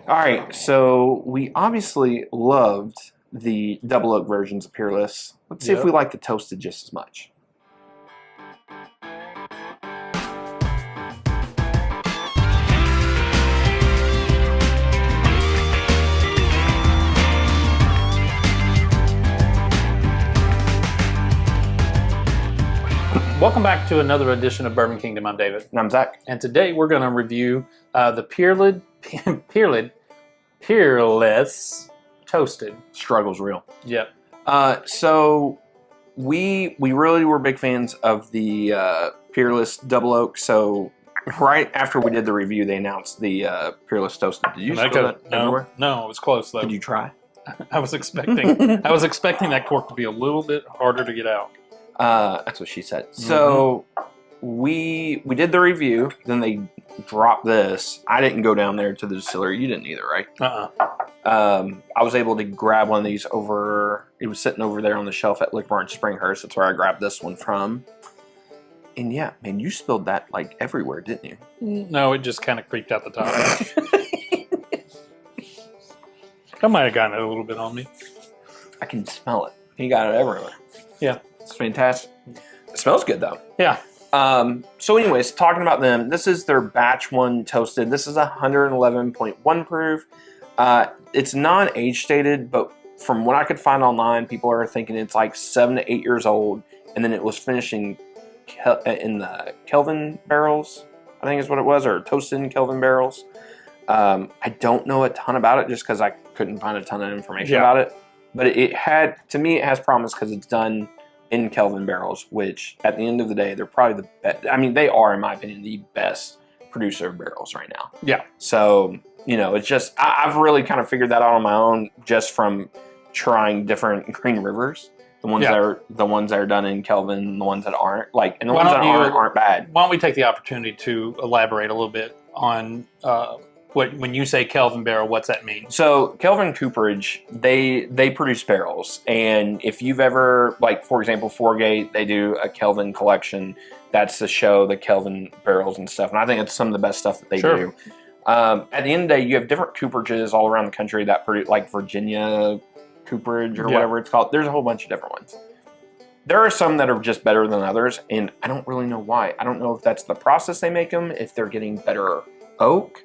All right, so we obviously loved the double oak versions of Peerless. Let's see if we like the toasted just as much. Welcome back to another edition of Bourbon Kingdom. I'm David. And I'm Zach. And today we're going to review the Peerless Toasted. Struggle's real. Yep. So we really were big fans of the Peerless double oak. So right after we did the review, they announced the Peerless Toasted. Did you spill that everywhere? No, it was close though. Did you try? I was expecting that cork to be a little bit harder to get out. That's what she said. So we did the review, then they dropped this. I didn't go down there to the distillery. You didn't either, right? I was able to grab one of these over. It was sitting over there on the shelf at Liquor Bar in Springhurst. That's where I grabbed this one from. And yeah, man, you spilled that like everywhere, didn't you? No, it just kind of creeped out the top. I might have gotten it a little bit on me. I can smell it. You got it everywhere. Yeah. It's fantastic. It smells good though. Yeah. So anyways, talking about them, this is their batch one toasted. This is 111.1 proof. It's non-age stated, but from what I could find online, people are thinking it's like 7 to 8 years old, and then it was finishing in the Kelvin barrels, I think is what it was, or toasted in Kelvin barrels. I don't know a ton about it just because I couldn't find a ton of information about it. But it had, to me, it has promise because it's done in Kelvin barrels, which at the end of the day, they're probably the best. I mean, they are, in my opinion, the best producer of barrels right now. Yeah. So, you know, it's just, I've really kind of figured that out on my own just from trying different Green Rivers. The ones that are done in Kelvin, the ones that aren't, like, and the ones that aren't bad. Why don't we take the opportunity to elaborate a little bit on when you say Kelvin barrel, what's that mean? So Kelvin Cooperage, they produce barrels, and if you've ever, like for example, Foregate, they do a Kelvin collection. That's to show the Kelvin barrels and stuff, and I think it's some of the best stuff that they do. At the end of the day, you have different cooperages all around the country that produce, like Virginia Cooperage or whatever it's called. There's a whole bunch of different ones. There are some that are just better than others, and I don't really know why. I don't know if that's the process they make them, if they're getting better oak.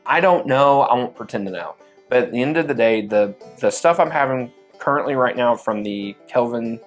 I don't know. I won't pretend to know. But at the end of the day, the stuff I'm having currently right now from the Kelvin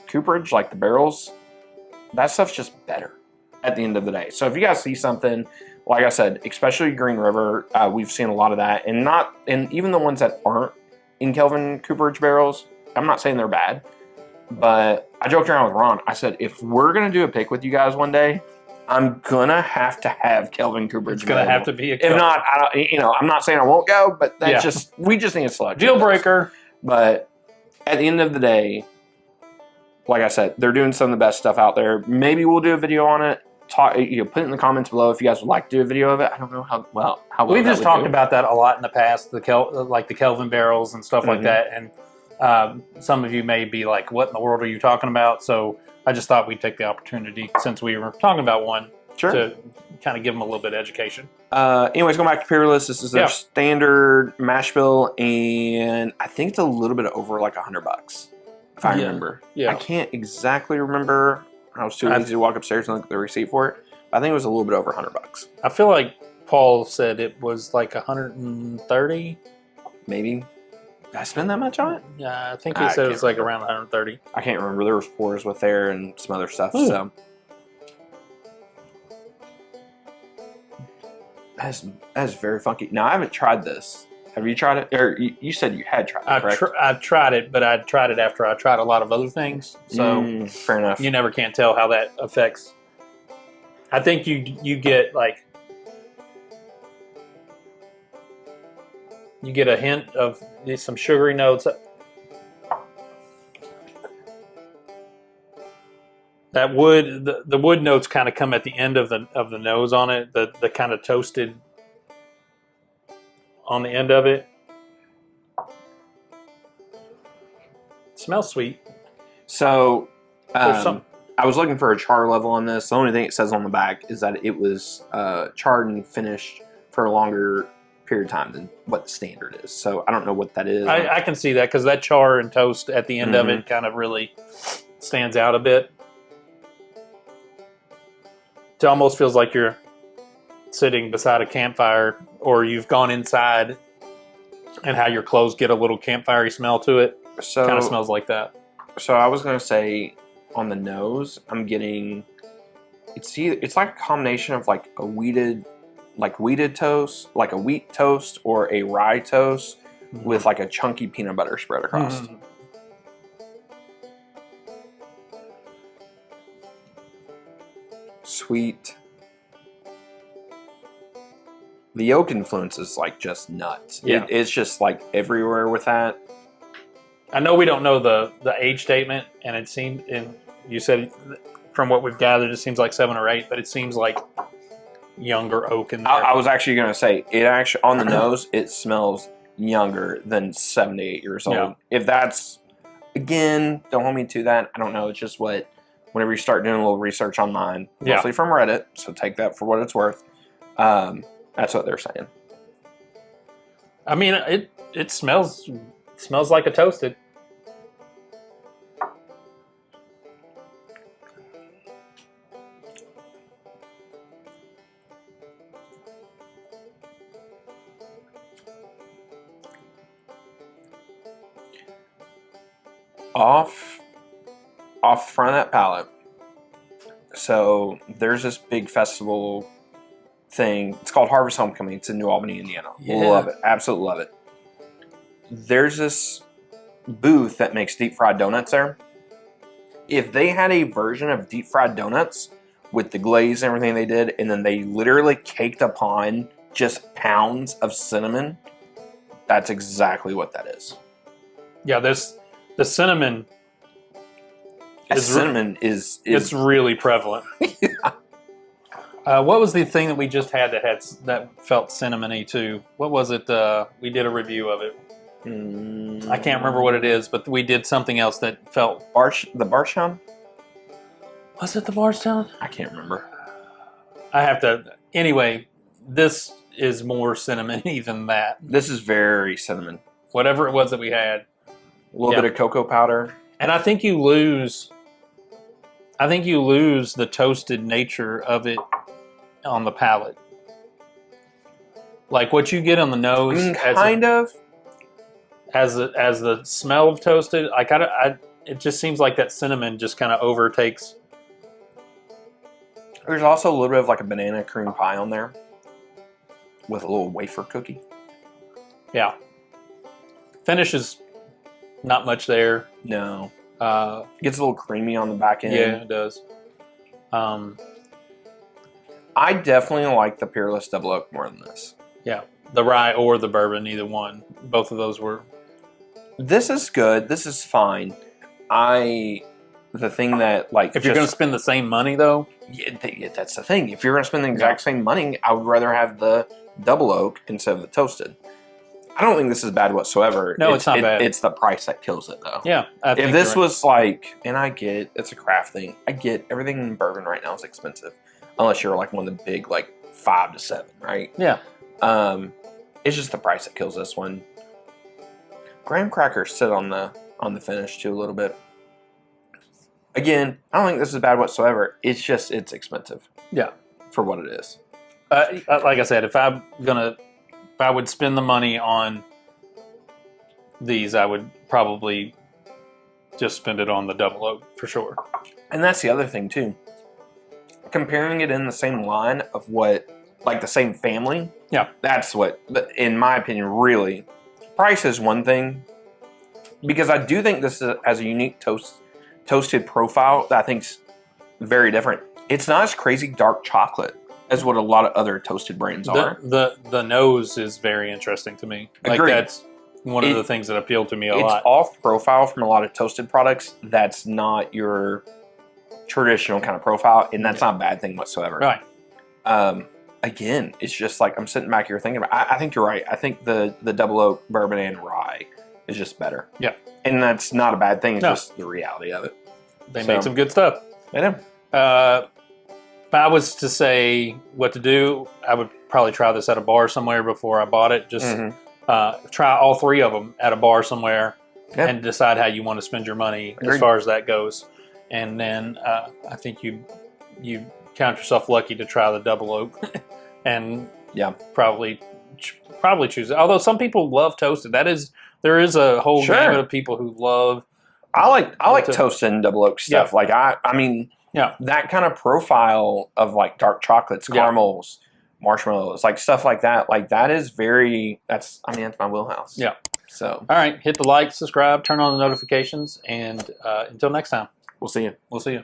Cooperage, like the barrels, that stuff's just better at the end of the day. So if you guys see something, like I said, especially Green River, we've seen a lot of that. And even the ones that aren't in Kelvin Cooperage barrels, I'm not saying they're bad. But I joked around with Ron. I said, if we're going to do a pick with you guys one day, I'm gonna have to have Kelvin Cooperage. It's gonna have to be a Kelvin. If not, I'm not saying I won't go, but that's we just need a select deal breaker. But at the end of the day, like I said, they're doing some of the best stuff out there. Maybe we'll do a video on it. Put it in the comments below if you guys would like to do a video of it. I don't know how well we've just talked about that a lot in the past. The Kelvin barrels and stuff like that, and some of you may be like, "What in the world are you talking about?" So I just thought we'd take the opportunity, since we were talking about one, to kind of give them a little bit of education. Anyways, going back to Peerless, this is their standard mash bill, and I think it's a little bit over like $100, if I remember. Yeah. I can't exactly remember. I was too lazy to walk upstairs and look at the receipt for it. But I think it was a little bit over $100. I feel like Paul said it was like 130. Maybe. Did I spend that much on it? Yeah, I think he said it was like around 130. I can't remember. There was pours with there and some other stuff. So that's very funky. Now I haven't tried this. Have you tried it? Or you said you had tried it, correct? I tried it, but I tried it after I tried a lot of other things. So fair enough. You never can tell how that affects. I think you get like. You get a hint of some sugary notes. That wood, the wood notes kind of come at the end of the nose on it. The kind of toasted on the end of it. It smells sweet. So I was looking for a char level on this. The only thing it says on the back is that it was charred and finished for a longer period of time than what the standard is. So I don't know what that is. I can see that because that char and toast at the end of it kind of really stands out a bit. It almost feels like you're sitting beside a campfire, or you've gone inside, and how your clothes get a little campfire-y smell to it. So kind of smells like that. So I was gonna say on the nose, I'm getting it's like a combination of like a wheated toast, like a wheat toast or a rye toast with like a chunky peanut butter spread across. Sweet. The oak influence is like just nuts. Yeah. It's just like everywhere with that. I know we don't know the age statement, and it seemed, and you said from what we've gathered, it seems like 7 or 8, but it seems like younger oak in there. I was actually going to say, it actually on the nose, it smells younger than 7 to 8 years old. Yeah. If that's, again, don't hold me to that. I don't know. It's just whenever you start doing a little research online, mostly from Reddit, so take that for what it's worth. That's what they're saying. I mean, it smells like a toasted. Off the front of that palate. So there's this big festival thing. It's called Harvest Homecoming. It's in New Albany, Indiana. Yeah. Love it. Absolutely love it. There's this booth that makes deep fried donuts there. If they had a version of deep fried donuts with the glaze and everything they did, and then they literally caked upon just pounds of cinnamon, that's exactly what that is. Yeah, the cinnamon. Cinnamon is it's really prevalent. Yeah. What was the thing that we just had that felt cinnamony too? What was it? We did a review of it. I can't remember what it is, but we did something else that felt the Barstown? Was it the Bardstown? I can't remember. I have to. Anyway, this is more cinnamony than that. This is very cinnamon. Whatever it was that we had. A little bit of cocoa powder. And I think you lose the toasted nature of it on the palate. Like what you get on the nose, as the smell of toasted. It just seems like that cinnamon just kind of overtakes. There's also a little bit of like a banana cream pie on there with a little wafer cookie. Yeah. Finish is not much there. No. It gets a little creamy on the back end. Yeah, it does. I definitely like the Peerless Double Oak more than this. Yeah. The rye or the bourbon, either one. Both of those were. This is good. This is fine. The thing that like... If you're going to spend the same money though? Yeah, that's the thing. If you're going to spend the exact same money, I would rather have the Double Oak instead of the Toasted. I don't think this is bad whatsoever. No, it's not bad. It's the price that kills it, though. Yeah. If this was like, and I get, it's a craft thing. I get everything in bourbon right now is expensive. Unless you're like one of the big, like 5 to 7, right? Yeah. It's just the price that kills this one. Graham crackers sit on the finish too a little bit. Again, I don't think this is bad whatsoever. It's just, it's expensive. Yeah. For what it is. Like I said, if I would spend the money on these, I would probably just spend it on the Double Oak for sure. And that's the other thing too. Comparing it in the same line of what, like the same family. Yeah. That's what, in my opinion, really, price is one thing. Because I do think this has a unique toasted profile that I think's very different. It's not as crazy dark chocolate as what a lot of other toasted brands are. The nose is very interesting to me. Like Agreed. That's one of the things that appealed to me a lot. It's off profile from a lot of toasted products. That's not your traditional kind of profile, and that's not a bad thing whatsoever. Right. Again, it's just like I'm sitting back here thinking about. I think you're right. I think the Double Oak bourbon and rye is just better. Yeah. And that's not a bad thing. It's just the reality of it. They made some good stuff. I know. If I was to say what to do, I would probably try this at a bar somewhere before I bought it. Just try all 3 of them at a bar somewhere and decide how you want to spend your money as far as that goes. And then I think you count yourself lucky to try the double oak, and probably choose it. Although some people love toasted. There is a whole gamut of people who love. I like toasted and double oak stuff. Yeah. Like I mean, that kind of profile of like dark chocolates, caramels, marshmallows, like stuff like that. Like that is that's my wheelhouse. Yeah. So all right, hit the like, subscribe, turn on the notifications, and until next time, we'll see you. We'll see you.